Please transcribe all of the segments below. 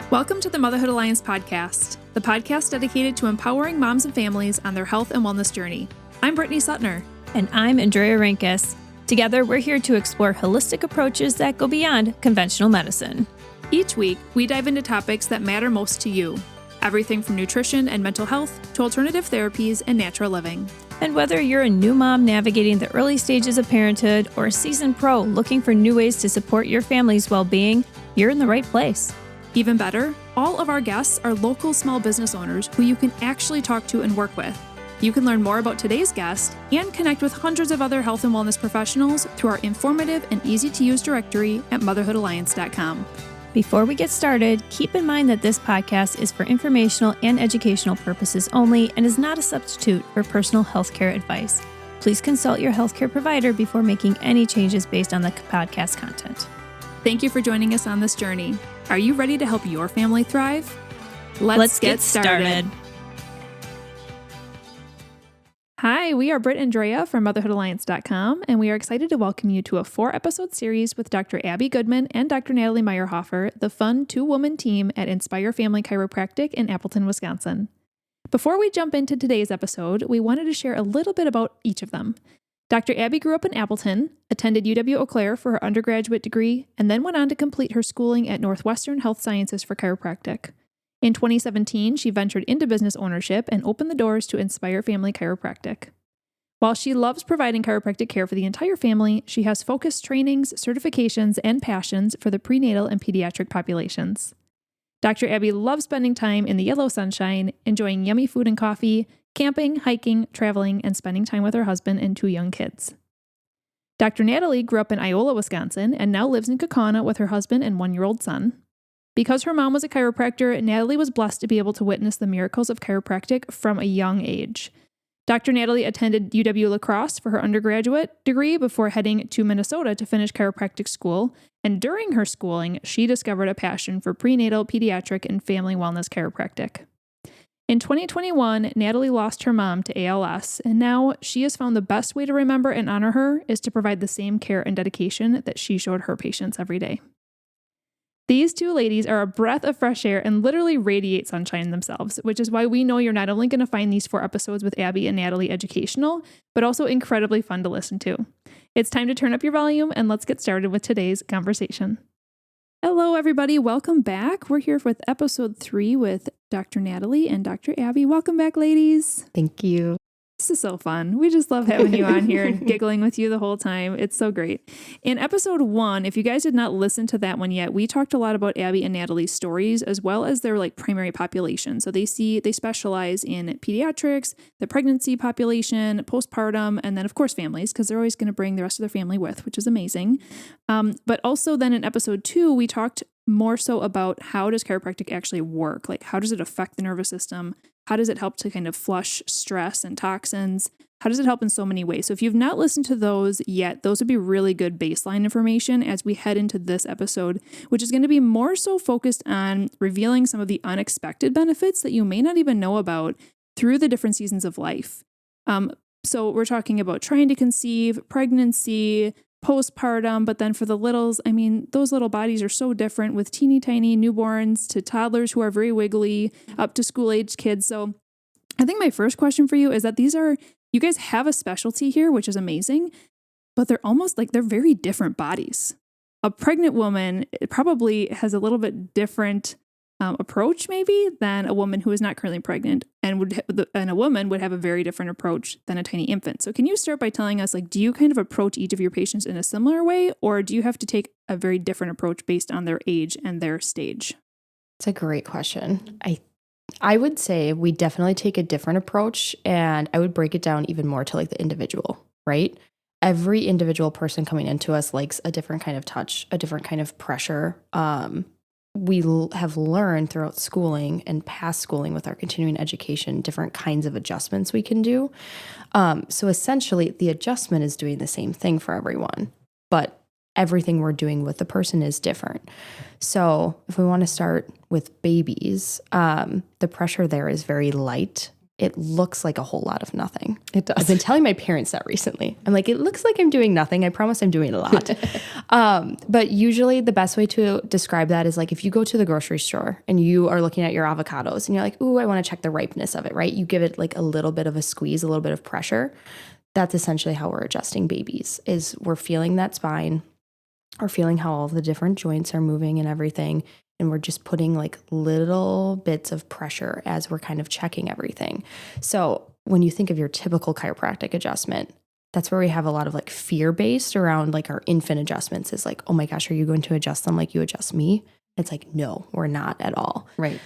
Welcome to the Motherhood Alliance podcast, the podcast dedicated to empowering moms and families on their health and wellness journey. I'm Brittany Suttner. And I'm Andrea Rinkus. Together, we're here to explore holistic approaches that go beyond conventional medicine. Each week, we dive into topics that matter most to you. Everything from nutrition and mental health to alternative therapies and natural living. And whether you're a new mom navigating the early stages of parenthood or a seasoned pro looking for new ways to support your family's well-being, you're in the right place. Even better, all of our guests are local small business owners who you can actually talk to and work with. You can learn more about today's guest and connect with hundreds of other health and wellness professionals through our informative and easy-to-use directory at motherhoodalliance.com. Before we get started, keep in mind that this podcast is for informational and educational purposes only and is not a substitute for personal healthcare advice. Please consult your healthcare provider before making any changes based on the podcast content. Thank you for joining us on this journey. Are you ready to help your family thrive? Let's get started. Hi, we are Britt and Drea from motherhoodalliance.com, and we are excited to welcome you to a 4-episode series with Dr. Abbie Goodman and Dr. Natalie Meyerhofer, the fun 2-woman team at Inspire Family Chiropractic in Appleton, Wisconsin. Before we jump into today's episode, we wanted to share a little bit about each of them. Dr. Abbie grew up in Appleton, attended UW-Eau Claire for her undergraduate degree, and then went on to complete her schooling at Northwestern Health Sciences for chiropractic. In 2017, she ventured into business ownership and opened the doors to Inspire Family Chiropractic. While she loves providing chiropractic care for the entire family, she has focused trainings, certifications, and passions for the prenatal and pediatric populations. Dr. Abbie loves spending time in the yellow sunshine, enjoying yummy food and coffee, camping, hiking, traveling, and spending time with her husband and 2 young kids. Dr. Natalie grew up in Iola, Wisconsin, and now lives in Kaukauna with her husband and 1-year-old son. Because her mom was a chiropractor, Natalie was blessed to be able to witness the miracles of chiropractic from a young age. Dr. Natalie attended UW-La Crosse for her undergraduate degree before heading to Minnesota to finish chiropractic school, and during her schooling, she discovered a passion for prenatal, pediatric, and family wellness chiropractic. In 2021, Natalie lost her mom to ALS, and now she has found the best way to remember and honor her is to provide the same care and dedication that she showed her patients every day. These 2 ladies are a breath of fresh air and literally radiate sunshine themselves, which is why we know you're not only going to find these 4 episodes with Abbie and Natalie educational, but also incredibly fun to listen to. It's time to turn up your volume and let's get started with today's conversation. Hello, everybody. Welcome back. We're here with episode 3 with Dr. Natalie and Dr. Abbie. Welcome back, ladies. Thank you. This is so fun. We just love having you on here and giggling with you the whole time. It's so great. In episode 1, if you guys did not listen to that one yet, we talked a lot about Abbie and Natalie's stories as well as their primary population. So they specialize in pediatrics, the pregnancy population, postpartum, and then of course families, because they're always going to bring the rest of their family with, which is amazing. But also then in episode 2, we talked more so about how does chiropractic actually work? How does it affect the nervous system? How does it help to kind of flush stress and toxins? How does it help in so many ways? So if you've not listened to those yet, those would be really good baseline information as we head into this episode, which is going to be more so focused on revealing some of the unexpected benefits that you may not even know about through the different seasons of life. So we're talking about trying to conceive, pregnancy, postpartum, but then for the littles, those little bodies are so different with teeny tiny newborns to toddlers who are very wiggly up to school-aged kids. So I think my first question for you is that you guys have a specialty here, which is amazing, but they're almost they're very different bodies. A pregnant woman probably has a little bit different approach maybe than a woman who is not currently pregnant, and a woman would have a very different approach than a tiny infant. So can you start by telling us, do you kind of approach each of your patients in a similar way, or do you have to take a very different approach based on their age and their stage? It's a great question. I would say we definitely take a different approach, and I would break it down even more to the individual, right? Every individual person coming into us likes a different kind of touch, a different kind of pressure. We have learned throughout schooling and past schooling with our continuing education, different kinds of adjustments we can do. So essentially, the adjustment is doing the same thing for everyone, but everything we're doing with the person is different. So if we want to start with babies, the pressure there is very light it looks like a whole lot of nothing. It does. I've been telling my parents that recently. I'm like, it looks like I'm doing nothing. I promise I'm doing a lot. But usually the best way to describe that is like if you go to the grocery store and you are looking at your avocados and you're like, ooh, I want to check the ripeness of it, right? You give it like a little bit of a squeeze, a little bit of pressure. That's essentially how we're adjusting babies, is we're feeling that spine, or feeling how all of the different joints are moving and everything. And we're just putting like little bits of pressure as we're kind of checking everything. So when you think of your typical chiropractic adjustment, that's where we have a lot of like fear based around like our infant adjustments is like, oh my gosh, are you going to adjust them like you adjust me? It's like, no, we're not at all. Right.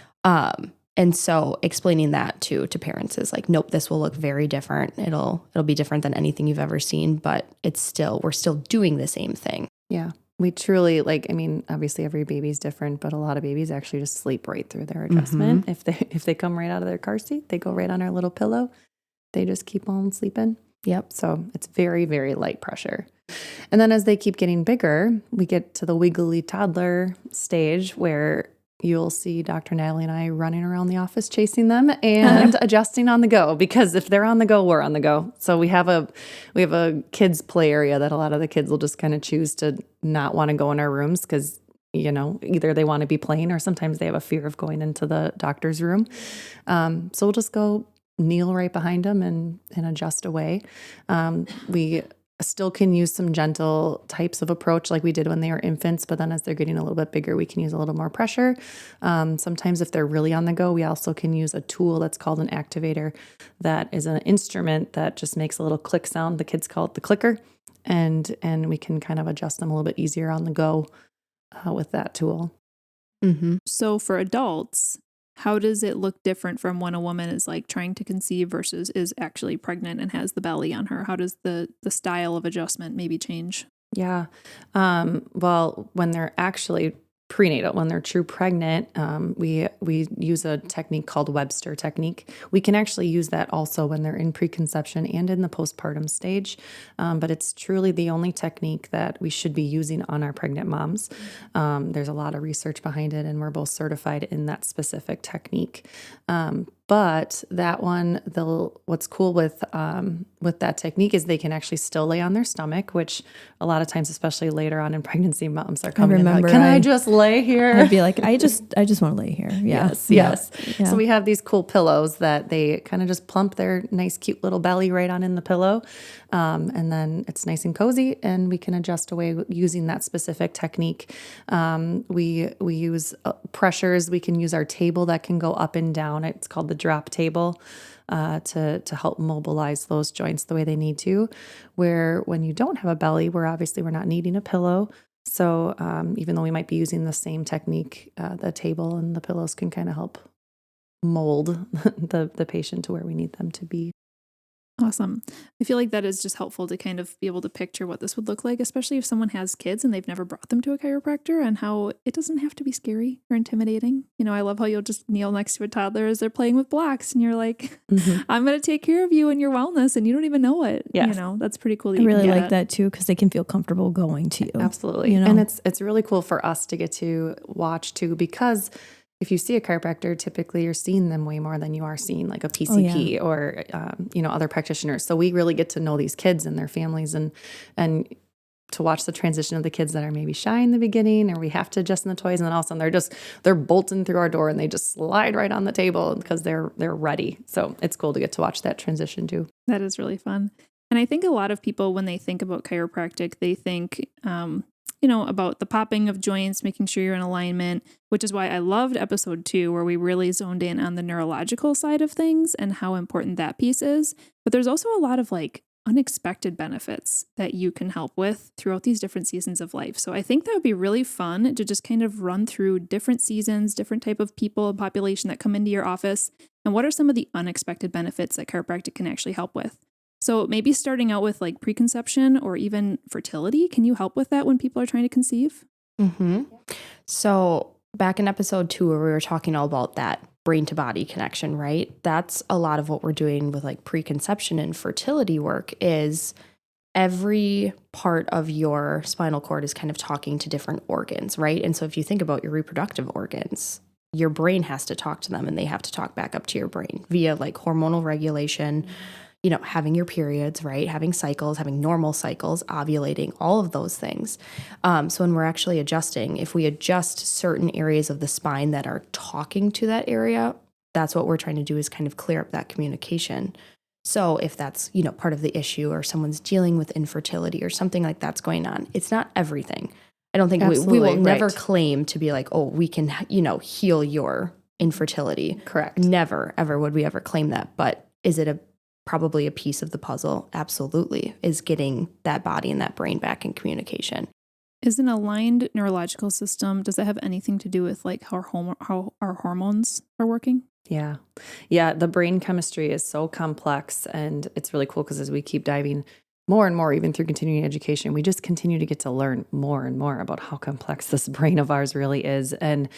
And so explaining that to parents is like, nope, this will look very different. It'll be different than anything you've ever seen, but we're still doing the same thing. Yeah. We truly obviously every baby's different, but a lot of babies actually just sleep right through their adjustment. If they come right out of their car seat, they go right on our little pillow. They just keep on sleeping. Yep. So it's very, very light pressure. And then as they keep getting bigger, we get to the wiggly toddler stage where you'll see Dr. Natalie and I running around the office chasing them and adjusting on the go, because if they're on the go, we're on the go. So we have a kids play area that a lot of the kids will just kind of choose to not want to go in our rooms because, either they want to be playing or sometimes they have a fear of going into the doctor's room. So we'll just go kneel right behind them and adjust away. We still can use some gentle types of approach like we did when they were infants, but then as they're getting a little bit bigger, we can use a little more pressure. Sometimes if they're really on the go, we also can use a tool that's called an activator. That is an instrument that just makes a little click sound. The kids call it the clicker. And we can kind of adjust them a little bit easier on the go with that tool. Mm-hmm. So for adults, how does it look different from when a woman is like trying to conceive versus is actually pregnant and has the belly on her? How does the style of adjustment maybe change? Yeah. Well, when they're actually prenatal, when they're true pregnant, we use a technique called Webster technique. We can actually use that also when they're in preconception and in the postpartum stage, but it's truly the only technique that we should be using on our pregnant moms. There's a lot of research behind it, and we're both certified in that specific technique. But that one, what's cool with that technique is they can actually still lay on their stomach, which a lot of times, especially later on in pregnancy, moms are coming in like, can I just lay here? I'd be like, I just want to lay here. Yeah. Yes. Yeah. So we have these cool pillows that they kind of just plump their nice, cute little belly right on in the pillow. And then it's nice and cozy, and we can adjust away using that specific technique. We use pressures. We can use our table that can go up and down. It's called the drop table to help mobilize those joints the way they need to. Where when you don't have a belly, we're not needing a pillow. So even though we might be using the same technique, the table and the pillows can kind of help mold the patient to where we need them to be. Awesome. I feel like that is just helpful to kind of be able to picture what this would look like, especially if someone has kids and they've never brought them to a chiropractor, and how it doesn't have to be scary or intimidating. I love how you'll just kneel next to a toddler as they're playing with blocks and you're like, I'm going to take care of you and your wellness, and you don't even know it. Yes. That's pretty cool. I really like that too, because they can feel comfortable going to you. Absolutely. And it's really cool for us to get to watch too, because if you see a chiropractor, typically you're seeing them way more than you are seeing like a PCP or, other practitioners. So we really get to know these kids and their families and to watch the transition of the kids that are maybe shy in the beginning, or we have to adjust in the toys, and then all of a sudden they're bolting through our door and they just slide right on the table because they're ready. So it's cool to get to watch that transition too. That is really fun. And I think a lot of people, when they think about chiropractic, they think, about the popping of joints, making sure you're in alignment, which is why I loved episode 2, where we really zoned in on the neurological side of things and how important that piece is. But there's also a lot of like unexpected benefits that you can help with throughout these different seasons of life. So I think that would be really fun to just kind of run through different seasons, different type of people and population that come into your office, and what are some of the unexpected benefits that chiropractic can actually help with. So maybe starting out with like preconception or even fertility. Can you help with that when people are trying to conceive? Mm-hmm. So back in episode 2, where we were talking all about that brain to body connection, right? That's a lot of what we're doing with like preconception and fertility work. Is every part of your spinal cord is kind of talking to different organs, right? And so if you think about your reproductive organs, your brain has to talk to them and they have to talk back up to your brain via like hormonal regulation, having your periods, right? Having cycles, having normal cycles, ovulating, all of those things. So when we're actually adjusting, if we adjust certain areas of the spine that are talking to that area, that's what we're trying to do, is kind of clear up that communication. So if that's, part of the issue, or someone's dealing with infertility or something like that's going on, it's not everything. I don't think we will never claim to be like, oh, we can, heal your infertility. Correct. Never, ever would we ever claim that. But is it probably a piece of the puzzle? Absolutely. Is getting that body and that brain back in communication. Is an aligned neurological system, does that have anything to do with like how our hormones are working? Yeah. Yeah. The brain chemistry is so complex, and it's really cool because as we keep diving more and more, even through continuing education, we just continue to get to learn more and more about how complex this brain of ours really is. And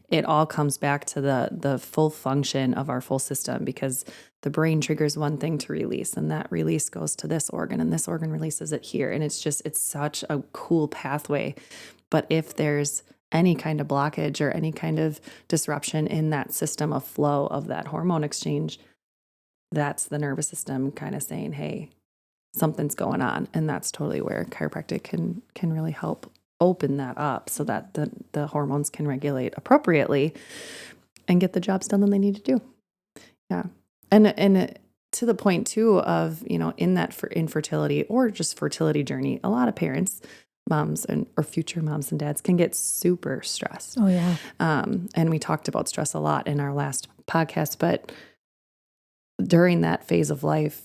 it all comes back to the full function of our full system, because the brain triggers one thing to release, and that release goes to this organ, and this organ releases it here. And it's such a cool pathway. But if there's any kind of blockage or any kind of disruption in that system of flow of that hormone exchange, that's the nervous system kind of saying, hey, something's going on. And that's totally where chiropractic can really help open that up so that the hormones can regulate appropriately and get the jobs done that they need to do. Yeah. And to the point too of, in that for infertility or just fertility journey, a lot of parents, moms or future moms and dads, can get super stressed. Oh yeah. And we talked about stress a lot in our last podcast, but during that phase of life,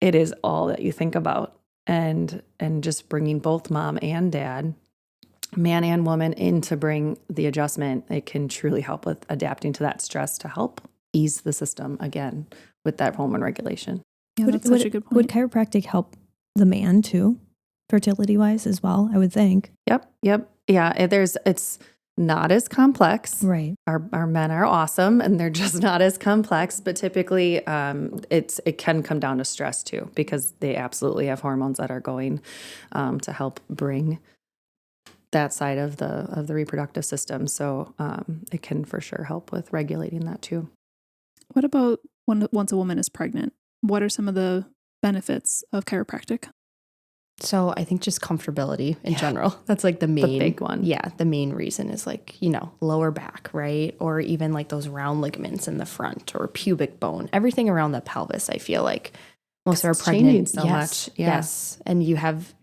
it is all that you think about. And just bringing both mom and dad, man and woman, in to bring the adjustment, it can truly help with adapting to that stress to help ease the system again with that hormone regulation. Yeah, that's such a good point. Would chiropractic help the man too, fertility wise as well? I would think. Yep. Yeah. It's not as complex. Right. Our men are awesome, and they're just not as complex. But typically, it can come down to stress too, because they absolutely have hormones that are going to help bring that side of the reproductive system. So it can for sure help with regulating that too. What about once a woman is pregnant? What are some of the benefits of chiropractic? So I think just comfortability in general. That's like the main big one. Yeah. The main reason is like, lower back, right? Or even like those round ligaments in the front, or pubic bone, everything around the pelvis. I feel like most of our pregnant so much. Yeah. Yes. And you have,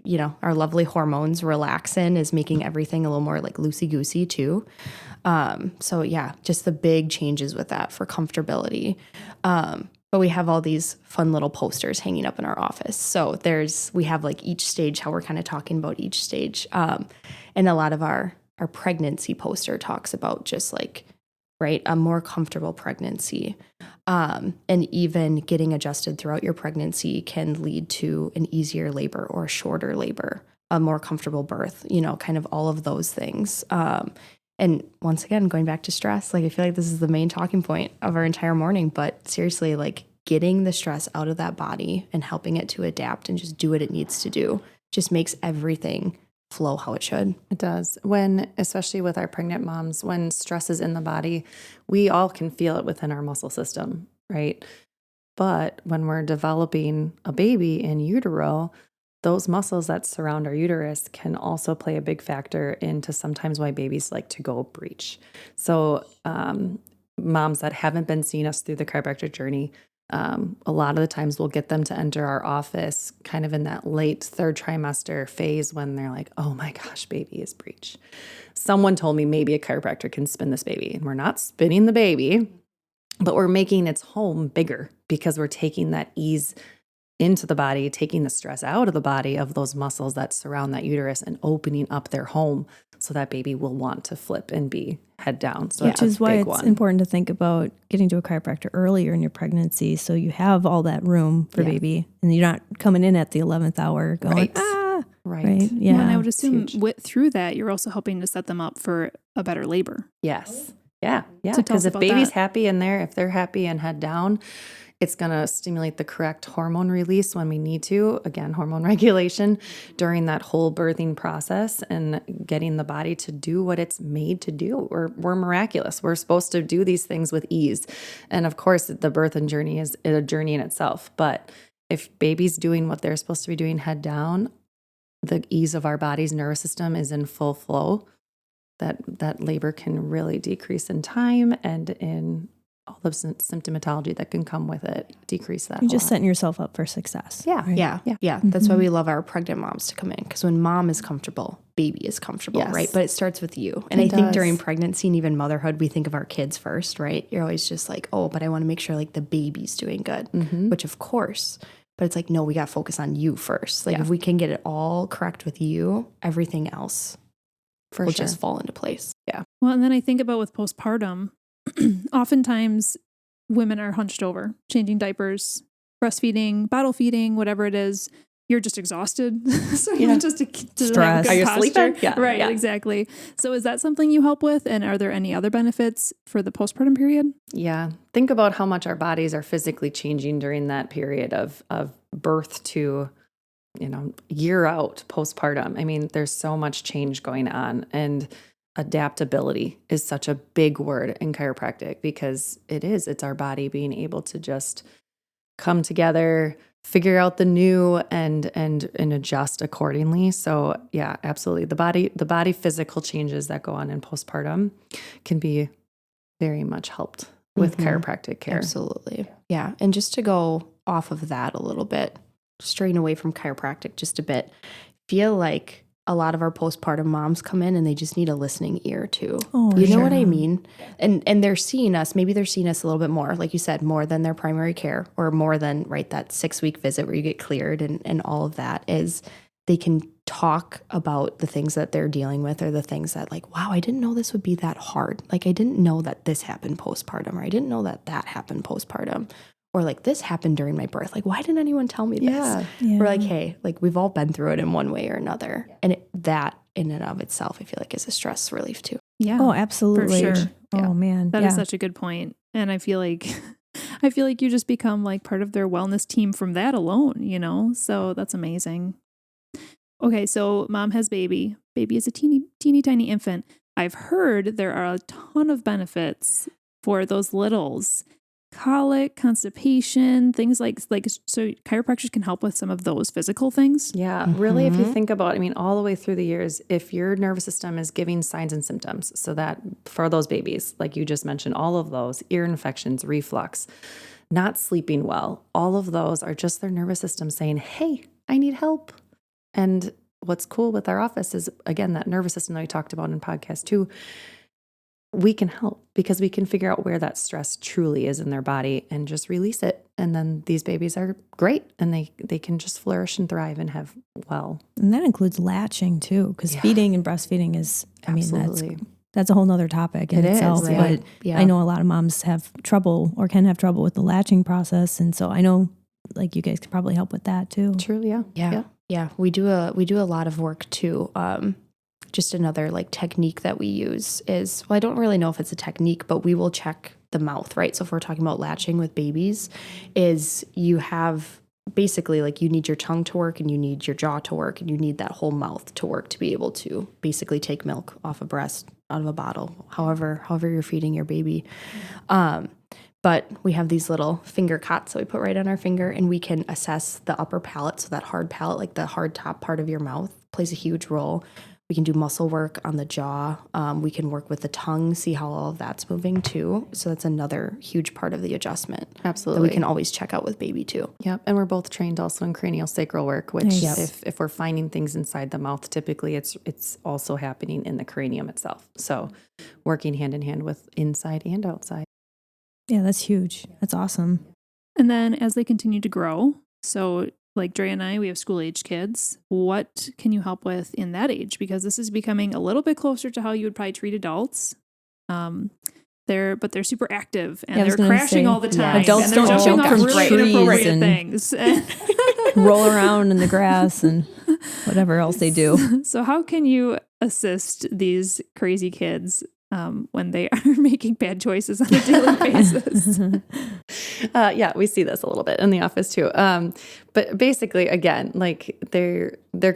our lovely hormones, relaxin is making everything a little more like loosey-goosey too. So yeah, just the big changes with that for comfortability. But we have all these fun little posters hanging up in our office. So we have like each stage, how we're kind of talking about each stage. And a lot of our pregnancy poster talks about just like, right, a more comfortable pregnancy. And even getting adjusted throughout your pregnancy can lead to an easier labor or a shorter labor, a more comfortable birth, kind of all of those things. And once again, going back to stress, like I feel like this is the main talking point of our entire morning, but seriously, like getting the stress out of that body and helping it to adapt and just do what it needs to do just makes everything flow how it should. It does. Especially with our pregnant moms, when stress is in the body, we all can feel it within our muscle system, right? But when we're developing a baby in utero, those muscles that surround our uterus can also play a big factor into sometimes why babies like to go breech. So moms that haven't been seeing us through the chiropractic journey, a lot of the times we'll get them to enter our office kind of in that late third trimester phase when they're like, oh my gosh, baby is breech. Someone told me maybe a chiropractor can spin this baby. And we're not spinning the baby, but we're making its home bigger because we're taking that ease into the body, taking the stress out of the body of those muscles that surround that uterus and opening up their home so that baby will want to flip and be head down. So which is why it's important to think about getting to a chiropractor earlier in your pregnancy so you have all that room for baby and you're not coming in at the 11th hour going, right. Yeah. And I would assume through that, you're also helping to set them up for a better labor. Yes. Yeah. Yeah. So because if baby's happy in there, if they're happy and head down, It's going to stimulate the correct hormone release when we need to. Again, hormone regulation during that whole birthing process and getting the body to do what it's made to do. We're miraculous. We're supposed to do these things with ease. And of course, the birth and journey is a journey in itself. But if baby's doing what they're supposed to be doing head down, the ease of our body's nervous system is in full flow, that labor can really decrease in time and in all the symptomatology that can come with it, decrease that. You're just setting yourself up for success. Yeah. Right? Yeah. That's why we love our pregnant moms to come in, because when mom is comfortable, baby is comfortable, Yes. right? But it starts with you. And I think during pregnancy and even motherhood, we think of our kids first, right? You're always just like, oh, but I want to make sure like the baby's doing good, which of course, but it's like, no, we got to focus on you first. Like if we can get it all correct with you, everything else will just fall into place. Yeah. Well, and then I think about with postpartum, oftentimes women are hunched over, changing diapers, breastfeeding, bottle feeding, whatever it is. You're just exhausted. So you're just to stress. Are you sleeping? Yeah. Right, exactly. So is that something you help with? And are there any other benefits for the postpartum period? Yeah. Think about how much our bodies are physically changing during that period of birth to, year out postpartum. I mean, there's so much change going on, and adaptability is such a big word in chiropractic because it's our body being able to just come together, figure out the new and adjust accordingly. So yeah, absolutely. The body physical changes that go on in postpartum can be very much helped with chiropractic care. Absolutely. Yeah. And just to go off of that a little bit, straying away from chiropractic just a bit, feel like a lot of our postpartum moms come in and they just need a listening ear too. Oh, you know what I mean? And they're seeing us, maybe they're seeing us a little bit more, like you said, more than their primary care, or more than, right, that 6-week visit where you get cleared and all of that, is they can talk about the things that they're dealing with, or the things that like, wow, I didn't know this would be that hard. Like I didn't know that this happened postpartum, or I didn't know that that happened postpartum. Or like this happened during my birth. Like, why didn't anyone tell me this? Yeah. We're like, hey, like we've all been through it in one way or another. And that in and of itself, I feel like is a stress relief too. Yeah. Oh, absolutely. For sure. Oh man. That is such a good point. And I feel like you just become like part of their wellness team from that alone, So that's amazing. Okay, so mom has baby. Baby is a teeny tiny infant. I've heard there are a ton of benefits for those littles. Colic, constipation, things like so chiropractors can help with some of those physical things. Yeah, really, if you think about, all the way through the years, if your nervous system is giving signs and symptoms, so that for those babies, like you just mentioned, all of those, ear infections, reflux, not sleeping well, all of those are just their nervous system saying, hey, I need help. And what's cool with our office is, again, that nervous system that we talked about in podcast 2, we can help because we can figure out where that stress truly is in their body and just release it. And then these babies are great and they can just flourish and thrive and have well. And that includes latching too, because feeding and breastfeeding is, absolutely. That's a whole nother topic in itself. Right. But I know a lot of moms have trouble or can have trouble with the latching process. And so I know like you guys could probably help with that too. True. Yeah. Yeah. We do a lot of work too. Just another like technique that we use is, well, I don't really know if it's a technique, but we will check the mouth, right? So if we're talking about latching with babies, is you have basically like you need your tongue to work and you need your jaw to work and you need that whole mouth to work to be able to basically take milk off a breast, out of a bottle, however you're feeding your baby. But we have these little finger cots that we put right on our finger, and we can assess the upper palate. So that hard palate, like the hard top part of your mouth, plays a huge role. We can do muscle work on the jaw. We can work with the tongue, see how all of that's moving too. So that's another huge part of the adjustment. Absolutely. That we can always check out with baby too. Yep. And we're both trained also in cranial sacral work, which if we're finding things inside the mouth, typically it's also happening in the cranium itself. So working hand in hand with inside and outside. Yeah, that's huge. That's awesome. And then as they continue to grow, so like Dre and I, we have school-age kids. What can you help with in that age? Because this is becoming a little bit closer to how you would probably treat adults. They're super active and they're crashing all the time. Adults and they're don't jumping jump off from really trees inappropriate and things. roll around in the grass and whatever else they do. So how can you assist these crazy kids when they are making bad choices on a daily basis? Yeah, we see this a little bit in the office too. But basically, again, like they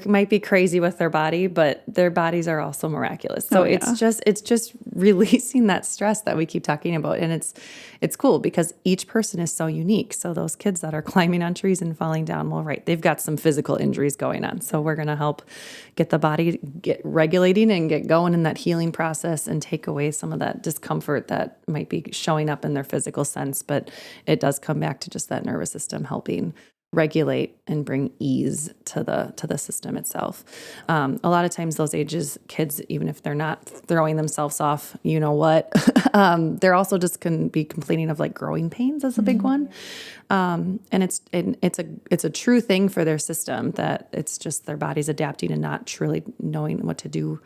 might be crazy with their body, but their bodies are also miraculous. So it's just releasing that stress that we keep talking about, and it's cool because each person is so unique. So those kids that are climbing on trees and falling down, well, right, they've got some physical injuries going on. So we're going to help get the body get regulating and get going in that healing process and take away some of that discomfort that might be showing up in their physical sense. But it does come back to just that nervous system helping regulate and bring ease to the system itself. A lot of times those ages kids, even if they're not throwing themselves off, you know what, they're also just can be complaining of like growing pains as a big one. And it's a true thing for their system that it's just their body's adapting and not truly knowing what to do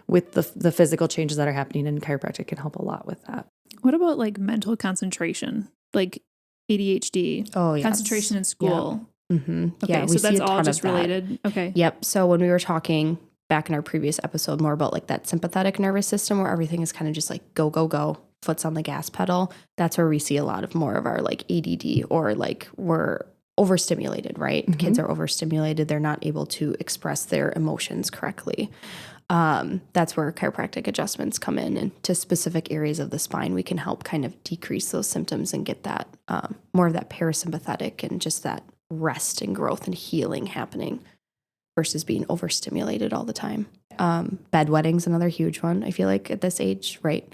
with the physical changes that are happening, and chiropractic can help a lot with that. What about like mental concentration? Like ADHD, concentration in school. Yeah. Mm-hmm. Okay, Yeah, so that's all just related. Okay. Yep. So when we were talking back in our previous episode more about like that sympathetic nervous system where everything is kind of just like go, go, go, foot's on the gas pedal, that's where we see a lot of more of our like ADD or like we're overstimulated, right? Mm-hmm. Kids are overstimulated. They're not able to express their emotions correctly. That's where chiropractic adjustments come in, and to specific areas of the spine, we can help kind of decrease those symptoms and get that more of that parasympathetic and just that rest and growth and healing happening versus being overstimulated all the time. Bedwetting's another huge one, I feel like, at this age, right?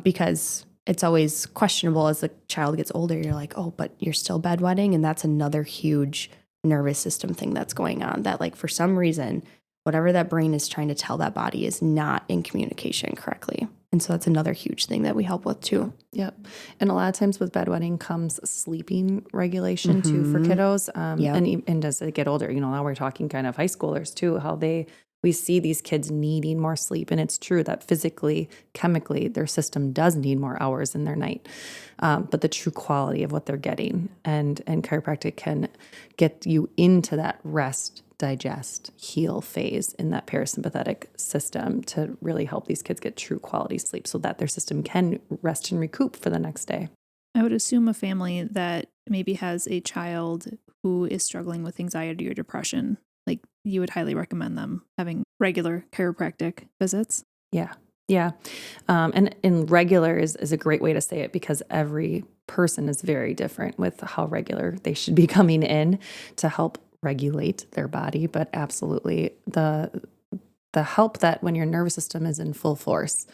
Because it's always questionable as the child gets older. You're like, oh, but you're still bedwetting. And that's another huge nervous system thing that's going on that, like, for some reason, whatever that brain is trying to tell that body is not in communication correctly. And so that's another huge thing that we help with too. Yep. And a lot of times with bedwetting comes sleeping regulation too for kiddos. And as they get older, now we're talking kind of high schoolers too, how we see these kids needing more sleep. And it's true that physically, chemically, their system does need more hours in their night. But the true quality of what they're getting and chiropractic can get you into that rest, digest, heal phase in that parasympathetic system to really help these kids get true quality sleep so that their system can rest and recoup for the next day. I would assume a family that maybe has a child who is struggling with anxiety or depression, like you would highly recommend them having regular chiropractic visits. Yeah. Yeah. And regular is a great way to say it because every person is very different with how regular they should be coming in to help regulate their body. But absolutely the help that when your nervous system is in full force,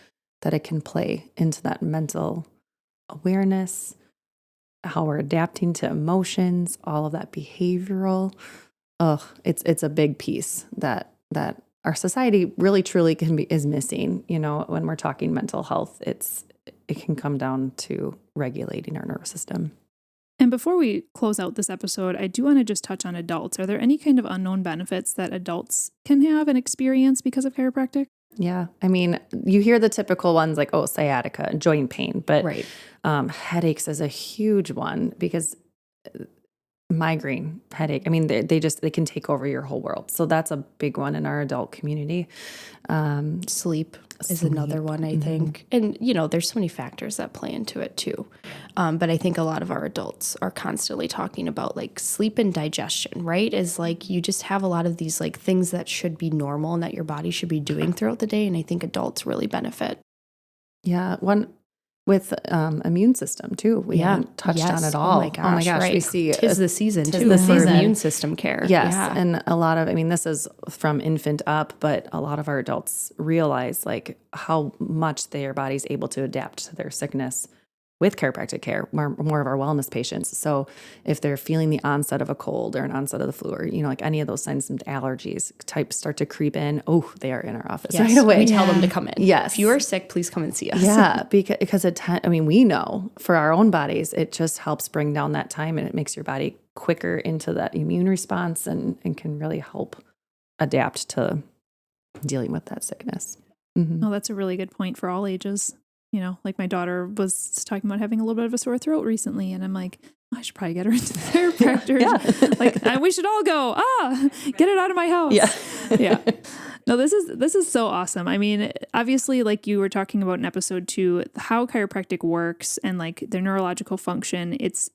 that it can play into that mental awareness, how we're adapting to emotions, all of that behavioral. It's a big piece that our society really truly is missing. When we're talking mental health, it can come down to regulating our nervous system. And before we close out this episode, I do want to just touch on adults. Are there any kind of unknown benefits that adults can have and experience because of chiropractic? Yeah. I mean, you hear the typical ones like, sciatica, joint pain, but right. Headaches is a huge one because migraine, headache, I mean, they can take over your whole world. So that's a big one in our adult community. Sleep is another one, I think. And, there's so many factors that play into it too. But I think a lot of our adults are constantly talking about like sleep and digestion, right? Is like you just have a lot of these like things that should be normal and that your body should be doing throughout the day. And I think adults really benefit. Yeah. One with immune system too. We haven't touched on it all. Oh my gosh. Right. We see tis the season too for immune system care. Yes. Yeah. And a lot of, this is from infant up, but a lot of our adults realize like how much their body's able to adapt to their sickness with chiropractic care, more of our wellness patients. So if they're feeling the onset of a cold or an onset of the flu or, like any of those signs of allergies types start to creep in, they are in our office right away. We tell them to come in. Yes. If you are sick, please come and see us. Yeah, because we know for our own bodies, it just helps bring down that time and it makes your body quicker into that immune response and can really help adapt to dealing with that sickness. Mm-hmm. Oh, that's a really good point for all ages. Like my daughter was talking about having a little bit of a sore throat recently, and I'm like, I should probably get her into the chiropractor. Yeah. Like, we should all go, get it out of my house. Yeah. Yeah. No, this is so awesome. I mean, obviously, like you were talking about in episode 2, how chiropractic works and like their neurological function, it's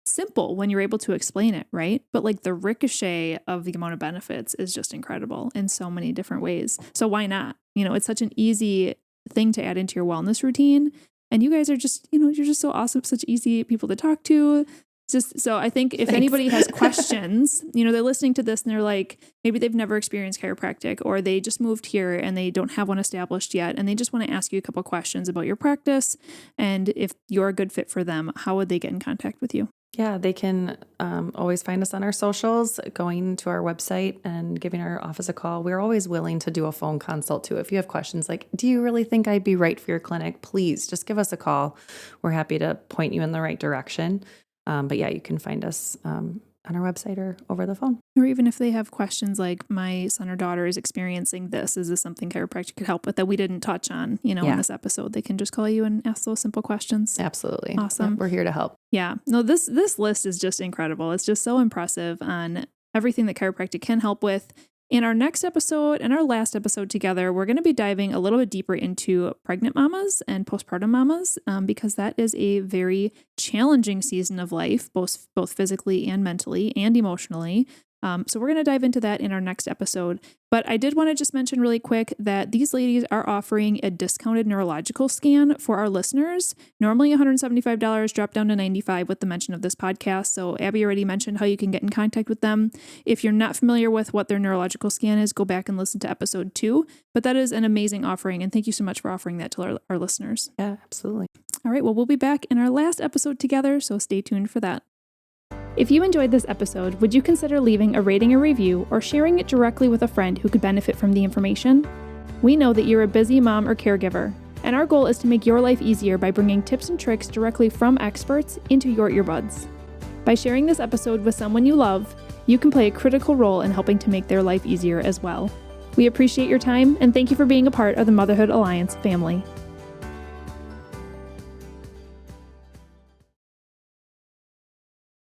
simple when you're able to explain it, right? But like the ricochet of the amount of benefits is just incredible in so many different ways. So why not? It's such an easy thing to add into your wellness routine. And you guys are just, you're just so awesome, such easy people to talk to. So I think if anybody has questions, they're listening to this and they're like, maybe they've never experienced chiropractic, or they just moved here and they don't have one established yet, and they just want to ask you a couple questions about your practice. And if you're a good fit for them, how would they get in contact with you? Yeah, they can always find us on our socials, going to our website and giving our office a call. We're always willing to do a phone consult too. If you have questions like, do you really think I'd be right for your clinic? Please just give us a call. We're happy to point you in the right direction. But yeah, you can find us on our website or over the phone. Or even if they have questions like, my son or daughter is experiencing this, is this something chiropractic could help with that we didn't touch on, in this episode? They can just call you and ask those simple questions. Absolutely. Awesome. Yep, we're here to help. Yeah. No, this list is just incredible. It's just so impressive on everything that chiropractic can help with. In our next episode and our last episode together, we're going to be diving a little bit deeper into pregnant mamas and postpartum mamas, because that is a very challenging season of life, both physically and mentally and emotionally. So we're going to dive into that in our next episode. But I did want to just mention really quick that these ladies are offering a discounted neurological scan for our listeners. Normally $175, dropped down to $95 with the mention of this podcast. So Abbie already mentioned how you can get in contact with them. If you're not familiar with what their neurological scan is, go back and listen to episode 2. But that is an amazing offering. And thank you so much for offering that to our listeners. Yeah, absolutely. All right. Well, we'll be back in our last episode together. So stay tuned for that. If you enjoyed this episode, would you consider leaving a rating or review or sharing it directly with a friend who could benefit from the information? We know that you're a busy mom or caregiver, and our goal is to make your life easier by bringing tips and tricks directly from experts into your earbuds. By sharing this episode with someone you love, you can play a critical role in helping to make their life easier as well. We appreciate your time, and thank you for being a part of the Motherhood Alliance family.